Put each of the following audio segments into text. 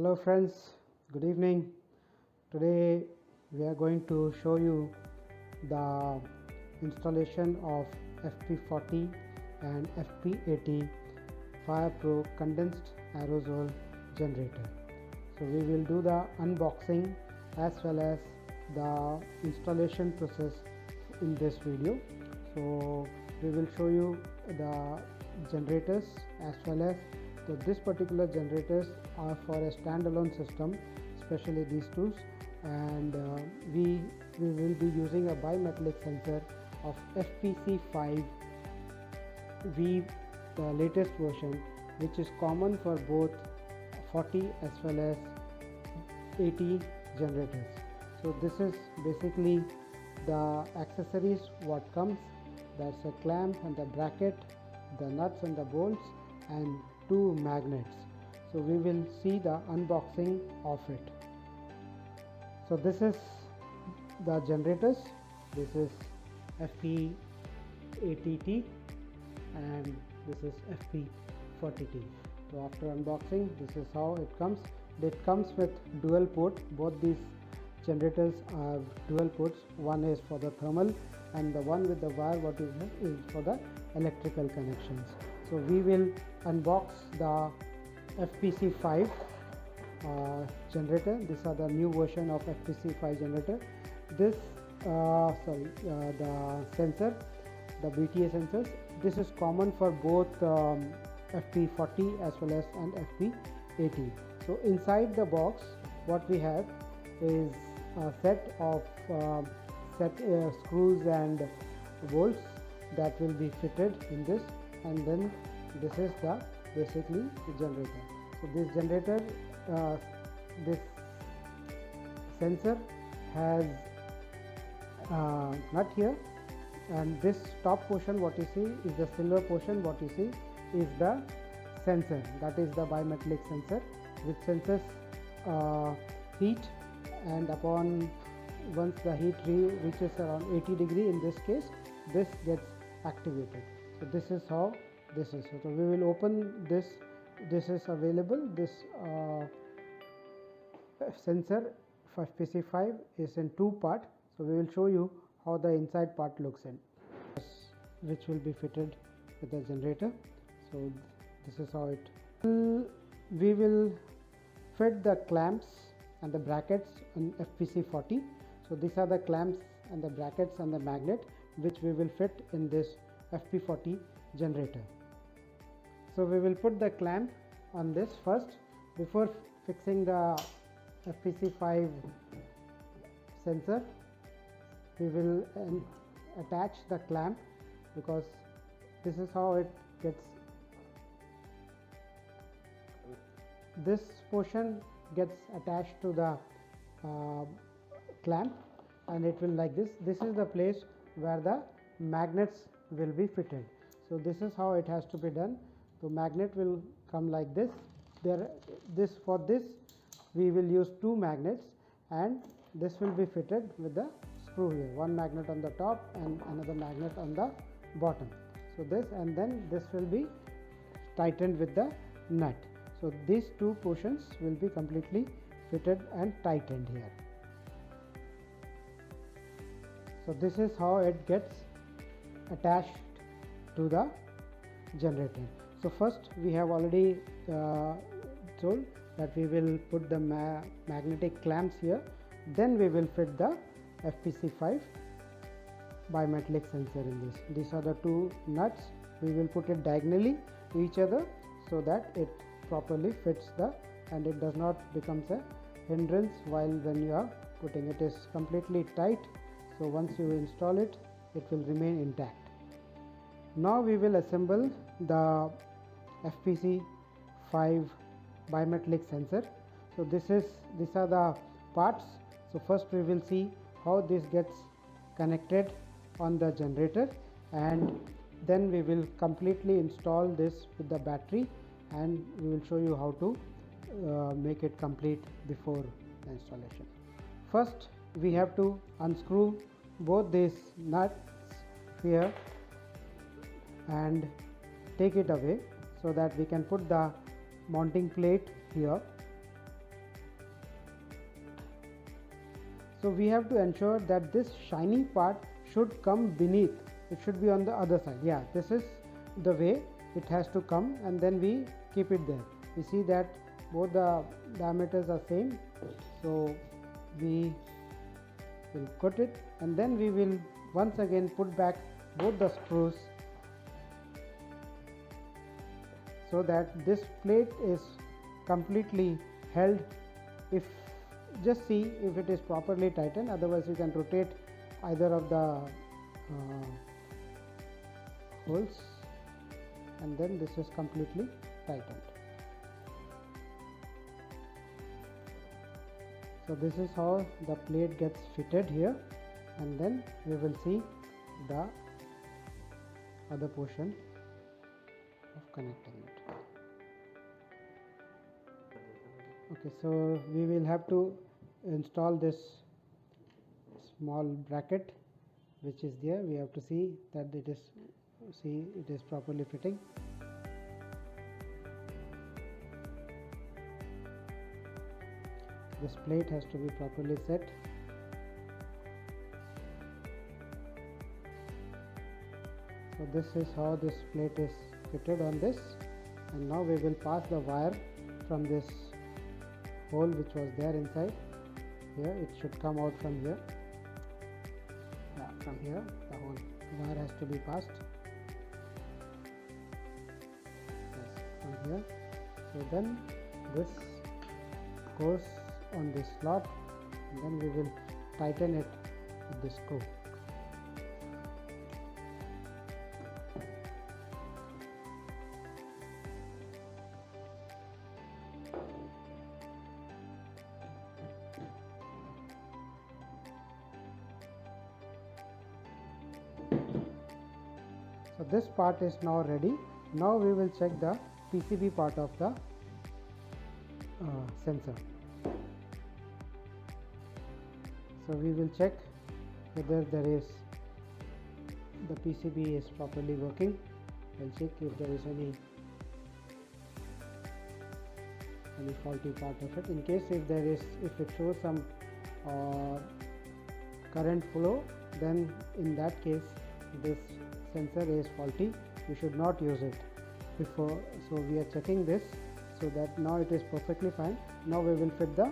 Hello friends, good evening. Today we are going to show you the installation of FP40 and FP80 FirePro condensed aerosol generator. So we will do the unboxing as well as the installation process in this video. So we will show you the generators as well as this particular generators are for a standalone system, especially these two, and we will be using a bimetallic sensor of FPC5V, the latest version, which is common for both 40 as well as 80 generators. So this is basically the accessories what comes. That's a clamp and the bracket, the nuts and the bolts, and two magnets. So we will see the unboxing of it. So this is the generators. This is FP80T and this is FP40T. So after unboxing, this is how it comes. It comes with dual port. Both these generators are dual ports. One is for the thermal and the one with the wire what is for the electrical connections. So we will unbox the FPC5 generator. These are the new version of FPC5 generator. This the sensor, the BTA sensors, this is common for both FP40 as well as and FP80. So inside the box what we have is a set of screws and bolts that will be fitted in this, and then this is the basically the generator. So this generator, this sensor has nut here, and this top portion what you see is the silver portion. What you see is the sensor, that is the bimetallic sensor which senses heat, and upon once the heat reaches around 80 degree in this case, this gets activated. So this is how this is. So we will open this. This is available. This sensor for FPC5 is in two parts. So we will show you how the inside part looks in, which will be fitted with the generator. So this is how it. We will fit the clamps and the brackets on FPC40. So these are the clamps and the brackets and the magnet which we will fit in this FP40 generator. So we will put the clamp on this first before fixing the FPC5 sensor. We will attach the clamp, because this is how it gets. This portion gets attached to the clamp, and it will like this. This is the place where the magnets will be fitted. So this is how it has to be done. So magnet will come like this. For this we will use two magnets, and this will be fitted with the screw here. One magnet on the top and another magnet on the bottom. So this, and then this will be tightened with the nut. So these two portions will be completely fitted and tightened here. So this is how it gets attached to the generator. So first we have already told that we will put the magnetic clamps here, then we will fit the FPC5 bimetallic sensor in this. These are the two nuts. We will put it diagonally to each other so that it properly fits and it does not becomes a hindrance while when you are putting it. Is completely tight, so once you install it, it will remain intact. Now we will assemble the FPC5 bimetallic sensor. So these are the parts. So first we will see how this gets connected on the generator, and then we will completely install this with the battery, and we will show you how to make it complete before the installation. First we have to unscrew both these nuts here and take it away so that we can put the mounting plate here. So we have to ensure that this shiny part should come beneath. It should be on the other side. Yeah, this is the way it has to come, and then we keep it there. We see that both the diameters are same, so we will cut it, and then we will once again put back both the screws so that this plate is completely held. If just see if it is properly tightened, otherwise you can rotate either of the holes, and then this is completely tightened. So this is how the plate gets fitted here, and then we will see the other portion of connecting it. Okay, so we will have to install this small bracket which is there. We have to see that it is properly fitting. This plate has to be properly set. So this is how this plate is fitted on this, and now we will pass the wire from this hole which was there inside. Here it should come out from here. Yeah, from here the whole wire has to be passed. Yes, from here. So then this goes on this slot, and then we will tighten it with the screw. So this part is now ready. Now we will check the PCB part of the sensor. So we will check whether the PCB is properly working. We'll check if there is any faulty part of it. In case if it shows some current flow, then in that case this sensor is faulty. We should not use it before. So we are checking this, so that now it is perfectly fine. Now we will fit the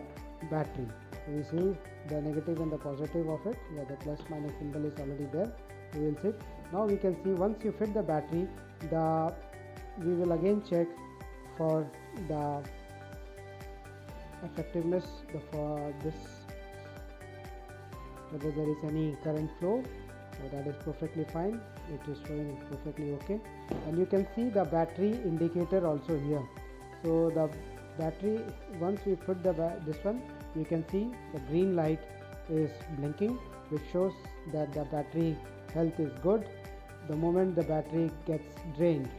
battery. We see the negative and the positive of it. Yeah, the plus minus symbol is already there. We will see. Now we can see once you fit the battery, we will again check for the effectiveness for this, whether there is any current flow. So that is perfectly fine. It is showing perfectly okay, and you can see the battery indicator also here. So the battery, once we put this one, you can see the green light is blinking, which shows that the battery health is good. The moment the battery gets drained,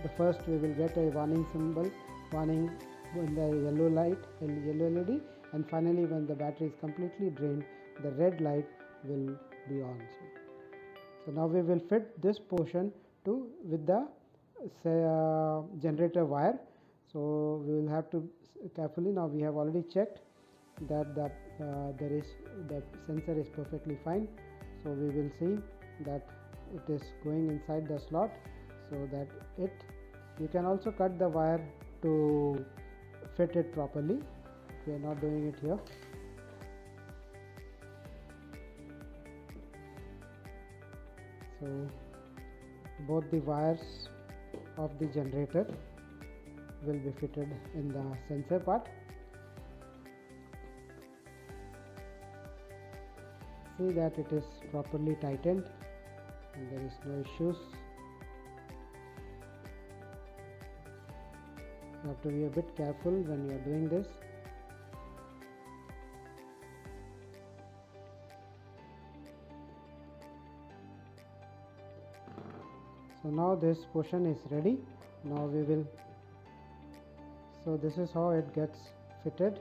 the first we will get a warning symbol, warning when the yellow LED, and finally when the battery is completely drained, the red light will be on. So now we will fit this portion with the generator wire. So we will have to carefully. Now we have already checked that the sensor is perfectly fine. So we will see that it is going inside the slot, so that you can also cut the wire to fit it properly. We are not doing it here. So both the wires of the generator will be fitted in the sensor part. See that it is properly tightened and there is no issues. You have to be a bit careful when you are doing this. So now this portion is ready. Now we will, so this is how it gets fitted.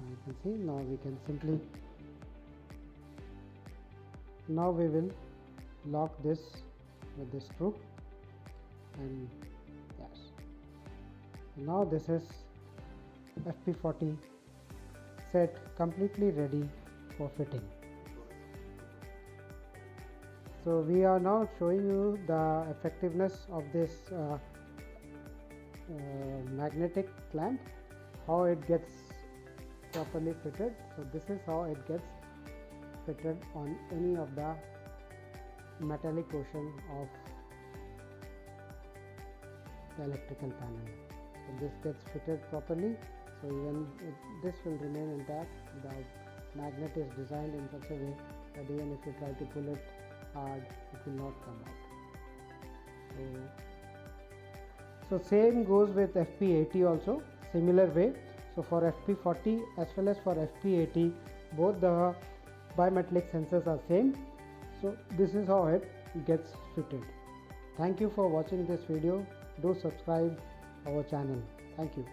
You can see, now we can simply, now we will lock this with the screw, and yes, now this is FP40 set, completely ready for fitting. So we are now showing you the effectiveness of this magnetic clamp, how it gets properly fitted. So this is how it gets fitted on any of the metallic portion of the electrical panel. So this gets fitted properly, so even this will remain intact. The magnet is designed in such a way that even if you try to pull it hard, it will not come out. So same goes with FP80 also, similar way. So for FP40 as well as for FP80, both the bimetallic sensors are same. So this is how it gets fitted. Thank you for watching this video. Do subscribe our channel. Thank you.